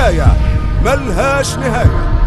حكاية ملهاش نهاية.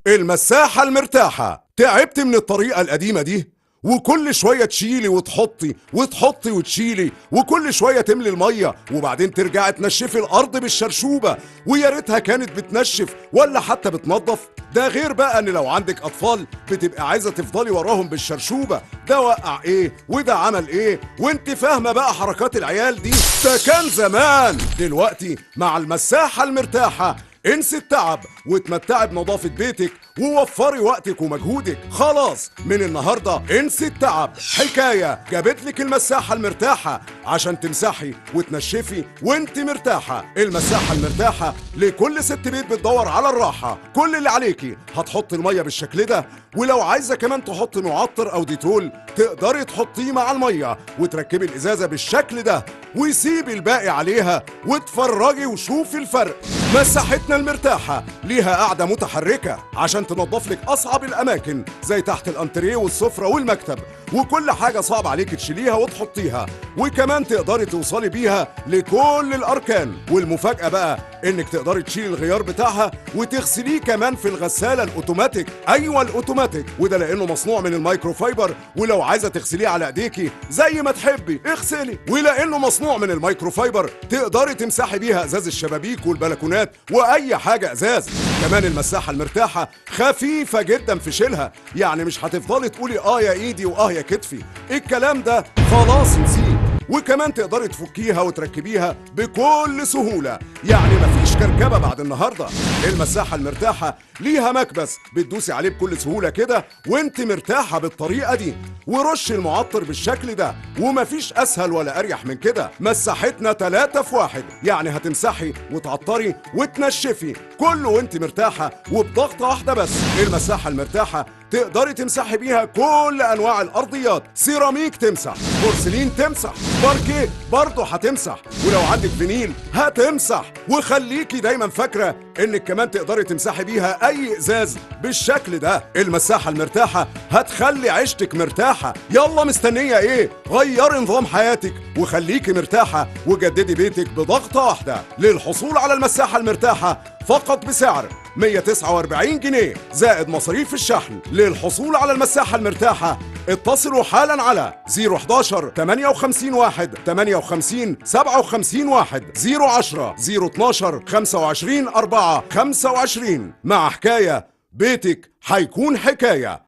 المساحة المرتاحة. تعبت من الطريقة القديمة دي؟ وكل شوية تشيلي وتحطي وتحطي وتشيلي، وكل شوية تملي المية وبعدين ترجعي تنشفي الأرض بالشرشوبة، ويا ريتها كانت بتنشف ولا حتى بتنظف. ده غير بقى ان لو عندك اطفال بتبقى عايزة تفضلي وراهم بالشرشوبة، ده وقع ايه وده عمل ايه، وانت فاهمة بقى حركات العيال دي. ده كان زمان. دلوقتي مع المساحة المرتاحة انسي التعب وتمتعي بنظافة بيتك ووفري وقتك ومجهودك. خلاص من النهاردة انسي التعب. حكاية جابت لك المساحة المرتاحة عشان تمسحي وتنشفي وانت مرتاحة. المساحة المرتاحة لكل ست بيت بتدور على الراحة. كل اللي عليكي هتحطي المية بالشكل ده، ولو عايزة كمان تحطي معطر او ديتول تقدري تحطيه مع المية وتركبي الازازة بالشكل ده وسيبي الباقي عليها واتفرجي وشوفي الفرق. مساحتنا المرتاحة ليها قاعدة متحركة عشان تنظف لك أصعب الأماكن زي تحت الأنتريه والسفرة والمكتب، وكل حاجة صعب عليك تشيليها وتحطيها، وكمان تقدري توصلي بيها لكل الأركان. والمفاجأة بقى إنك تقدري تشيلي الغيار بتاعها وتغسليه كمان في الغسالة الأوتوماتيك. أيوة الأوتوماتيك، وده لأنه مصنوع من المايكرو فايبر، ولو عايزة تغسليه على إيديكي زي ما تحبي اغسلي. ولأنه مصنوع من المايكرو فايبر تقدري تمسحي بيها إزاز الشبابيك والبلكونات وأي حاجة إزاز. كمان المساحة المرتاحة خفيفة جدا في شيلها، يعني مش هتفضلي تقولي يا ايدي يا كتفي، الكلام ده خلاص نسيه. وكمان تقدري تفكيها وتركبيها بكل سهولة، يعني مفيش كركبة بعد النهاردة. المساحة المرتاحة ليها مكبس بتدوسي عليه بكل سهولة كده وانت مرتاحة بالطريقة دي، ورش المعطر بالشكل ده، ومفيش أسهل ولا أريح من كده. مساحتنا 3 في 1، يعني هتمسحي وتعطري وتنشفي كله وانت مرتاحة وبضغطة واحدة بس. المساحة المرتاحة تقدري تمسحي بيها كل أنواع الأرضيات، سيراميك تمسح، بورسلين تمسح، باركيه برضه هتمسح، ولو عندك فينيل هتمسح. وخليكي دايما فاكرة انك كمان تقدري تمسحي بيها اي ازاز بالشكل ده. المساحة المرتاحة هتخلي عيشتك مرتاحة. يلا مستنية ايه؟ غيري نظام حياتك وخليكي مرتاحة وجددي بيتك بضغطة واحدة. للحصول على المساحة المرتاحة فقط بسعر 149 جنيه زائد مصاريف الشحن. للحصول على المساحة المرتاحة اتصلوا حالا على 011 58 1 58 57 1 010 012 25 4 25. مع حكاية بيتك هيكون حكاية.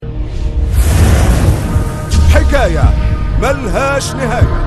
حكاية ملهاش نهاية.